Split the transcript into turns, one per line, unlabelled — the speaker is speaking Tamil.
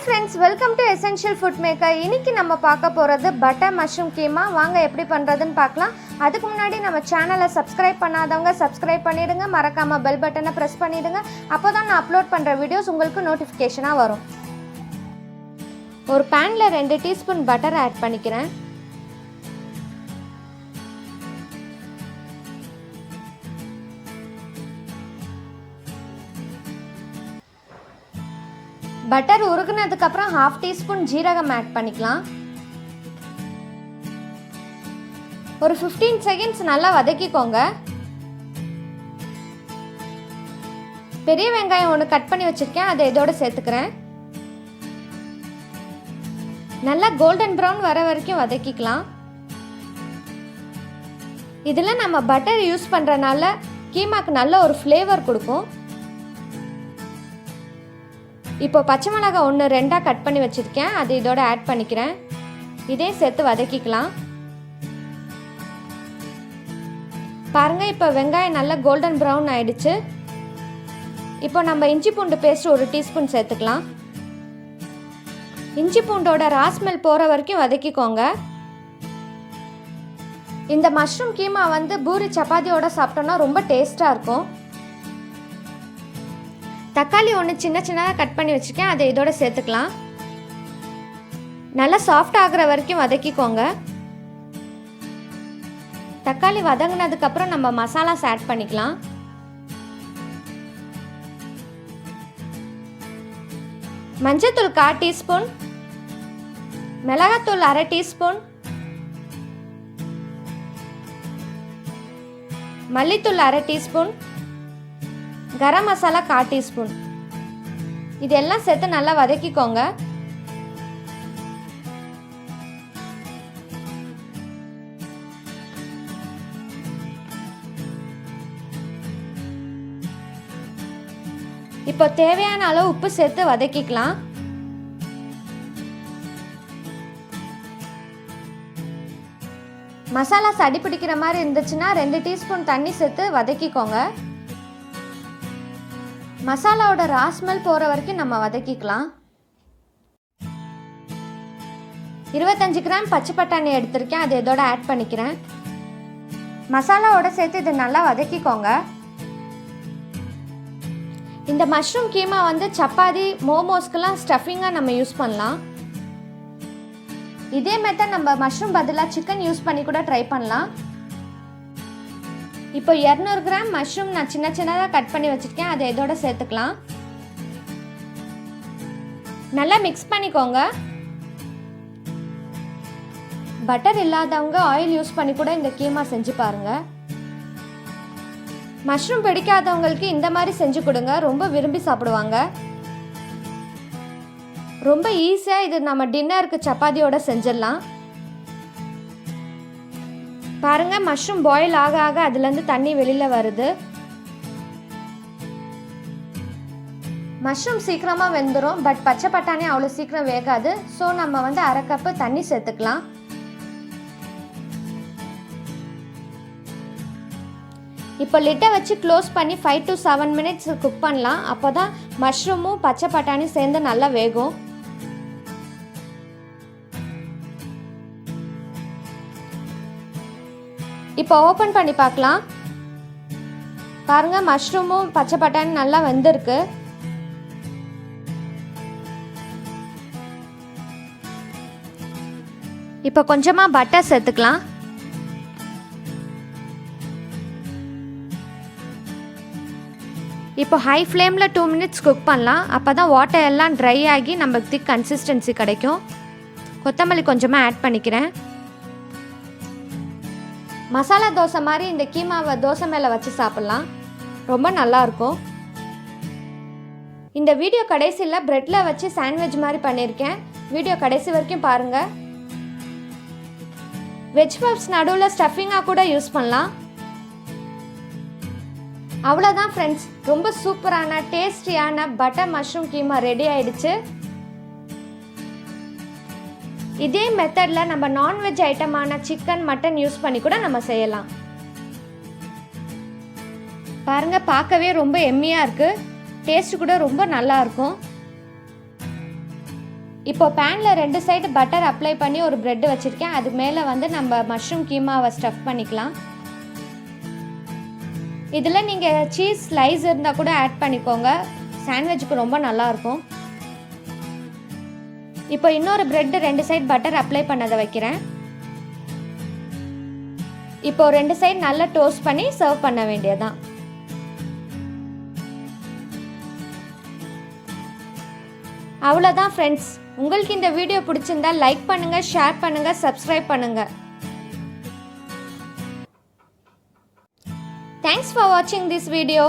friends, welcome to Essential Food Maker. இன்னைக்கு நம்ம பார்க்க போறது butter mushroom keema. வாங்க எப்படி பண்றதுன்னு பார்க்கலாம். அதுக்கு முன்னாடி நம்ம சேனலை subscribe பண்ணாதவங்க subscribe பண்ணிடுங்க. மறக்காம bell button-ஐ press பண்ணிடுங்க. அப்போதான் நான் அப்லோட் பண்ற வீடியோஸ் உங்களுக்கு நோட்டிஃபிகேஷனா வரும். ஒரு pan-ல 2 டீஸ்பூன் பட்டர் ஆட் பண்ணிக்கிறேன். பட்டர் உருகுனதுக்கு அப்புறம் 1/2 டீஸ்பூன் ஜீரகம் ஆட் பண்ணிக்கலாம். ஒரு 15 செகண்ட்ஸ் நல்லா வதக்கிக்கோங்க. பெரிய வெங்காயம் ஒன்று கட் பண்ணி வச்சிருக்கேன், அதை இதோட சேர்த்துக்கிறேன். நல்லா கோல்டன் ப்ரௌன் வர வரைக்கும் வதக்கிக்கலாம். இதில் நம்ம பட்டர் யூஸ் பண்ணுறனால கீமாக்கு நல்ல ஒரு ஃப்ளேவர் கொடுக்கும். இப்போ பச்சை மிளகாய் 1-2 கட் பண்ணி வச்சுருக்கேன், அது இதோட ஆட் பண்ணிக்கிறேன். இதே சேர்த்து வதக்கிக்கலாம். பாருங்கள், இப்போ வெங்காயம் நல்லா கோல்டன் ப்ரௌன் ஆயிடுச்சு. இப்போ நம்ம இஞ்சி பூண்டு பேஸ்ட் 1 டீஸ்பூன் சேர்த்துக்கலாம். இஞ்சி பூண்டோட ராஸ்மெல் போகிற வரைக்கும் வதக்கிக்கோங்க. இந்த மஷ்ரூம் கீமா பூரி சப்பாத்தியோட சாப்பிட்டோன்னா ரொம்ப டேஸ்ட்டாக இருக்கும். தக்காளி 1 சின்னதாக கட் பண்ணி வச்சுருக்கேன், அதை இதோட சேர்த்துக்கலாம். நல்லா சாஃப்ட் ஆகிற வரைக்கும் வதக்கிக்கோங்க. தக்காளி வதங்கினதுக்கப்புறம் நம்ம மசாலாஸ் ஆட் பண்ணிக்கலாம். மஞ்சத்தூள் 1/4 டீஸ்பூன், மிளகாத்தூள் 1/2 டீஸ்பூன், மல்லித்தூள் 1/2 டீஸ்பூன், கரம் மசாலா 1/4 டீஸ்பூன். இதெல்லாம் சேர்த்து நல்லா வதக்கிக்கோங்க. இப்போ தேவையான அளவு உப்பு சேர்த்து வதக்கிக்கலாம். மசாலாஸ் அடி பிடிக்கிற மாதிரி இருந்துச்சுன்னா 2 டீஸ்பூன் தண்ணி சேர்த்து வதக்கிக்கோங்க. மசாலாவோட ராஸ்மெல் போகிற வரைக்கும் நம்ம வதக்கிக்கலாம். 25 கிராம் பச்சை பட்டாணி எடுத்திருக்கேன், அதை இதோட ஆட் பண்ணிக்கிறேன். மசாலாவோட சேர்த்து இது நல்லா வதக்கிக்கோங்க. இந்த மஷ்ரூம் கீமா சப்பாத்தி மோமோஸ்க்கெல்லாம் ஸ்டஃபிங்காக நம்ம யூஸ் பண்ணலாம். இதே மெத்தட் நம்ம மஷ்ரூம் பதிலாக சிக்கன் யூஸ் பண்ணி கூட ட்ரை பண்ணலாம். இப்போ 200 கிராம் மஷ்ரூம் நான் சின்னதாக கட் பண்ணி வச்சுருக்கேன், அதை இதோட சேர்த்துக்கலாம். நல்லா மிக்ஸ் பண்ணிக்கோங்க. பட்டர் இல்லாதவங்க ஆயில் யூஸ் பண்ணி கூட இந்த கீமா செஞ்சு பாருங்க. மஷ்ரூம் பிடிக்காதவங்களுக்கு இந்த மாதிரி செஞ்சு கொடுங்க, ரொம்ப விரும்பி சாப்பிடுவாங்க. ரொம்ப ஈஸியாக இது நம்ம டின்னருக்கு சப்பாத்தியோட செஞ்சிடலாம். பாருங்க, மஷ்ரூம் பாயில் ஆக ஆக அதுலேருந்து தண்ணி வெளியில் வருது. மஷ்ரூம் சீக்கிரமாக வெந்துடும், பட் பச்சை பட்டாணி அவ்வளோ சீக்கிரம் வேகாது. ஸோ நம்ம 1/2 கப்பு தண்ணி சேர்த்துக்கலாம். இப்போ லிட்டை வச்சு க்ளோஸ் பண்ணி 5 to 7 மினிட்ஸ் குக் பண்ணலாம். அப்போ தான் மஷ்ரூமும் பச்சை பட்டாணி சேர்ந்து நல்லா வேகும். இப்போ ஓப்பன் பண்ணி பார்க்கலாம். பாருங்க, மஷ்ரூமும் பச்சை பட்டாணி நல்லா வெந்திருக்கு. இப்போ கொஞ்சமாக பட்டர் சேர்த்துக்கலாம். இப்போ ஹை ஃப்ளேமில் 2 மினிட்ஸ் குக் பண்ணலாம். அப்போ தான் வாட்டர் எல்லாம் ட்ரை ஆகி நமக்கு திக் கன்சிஸ்டன்சி கிடைக்கும். கொத்தமல்லி கொஞ்சமாக ஆட் பண்ணிக்கிறேன். மசாலா தோசை மாதிரி இந்த கீமாவை தோசை மேலே வச்சு சாப்பிட்லாம், ரொம்ப நல்லாயிருக்கும். இந்த வீடியோ கடைசியில் ப்ரெட்டில் வச்சு சாண்ட்விச் மாதிரி பண்ணியிருக்கேன். வீடியோ கடைசி வரைக்கும் பாருங்கள். வெஜ் பப்ஸ் நடுவில் ஸ்டஃபிங்காக கூட யூஸ் பண்ணலாம். அவ்வளோதான் ஃப்ரெண்ட்ஸ், ரொம்ப சூப்பரான டேஸ்டியான பட்டர் மஷ்ரூம் கீமா ரெடி ஆயிடுச்சு. இதே மெத்தடில் நம்ம நான்வெஜ் ஐட்டமான சிக்கன் மட்டன் யூஸ் பண்ணி கூட நம்ம செய்யலாம். பாருங்கள், பார்க்கவே ரொம்ப எம்மியாக இருக்குது. டேஸ்ட் கூட ரொம்ப நல்லா இருக்கும். இப்போ பேனில் 2 சைடு பட்டர் அப்ளை பண்ணி ஒரு ப்ரெட் வச்சுருக்கேன். அது மேலே வந்து நம்ம மஷ்ரூம் கீமாவை ஸ்டஃப் பண்ணிக்கலாம். இதில் நீங்கள் சீஸ் ஸ்லைஸ் இருந்தால் கூட ஆட் பண்ணிக்கோங்க. சாண்ட்விச்சுக்கு ரொம்ப நல்லாயிருக்கும். இப்போ இன்னொரு ப்ரெட்டு 2 சைடு பட்டர் அப்ளை பண்ணதை வைக்கிறேன். இப்போ 2 சைடு நல்லா டோஸ்ட் பண்ணி சர்வ் பண்ண வேண்டியதுதான். அவ்வளோதான் ஃப்ரெண்ட்ஸ். உங்களுக்கு இந்த வீடியோ பிடிச்சிருந்தா லைக் பண்ணுங்கள், ஷேர் பண்ணுங்கள், சப்ஸ்கிரைப் பண்ணுங்கள். Thanks for watching this video.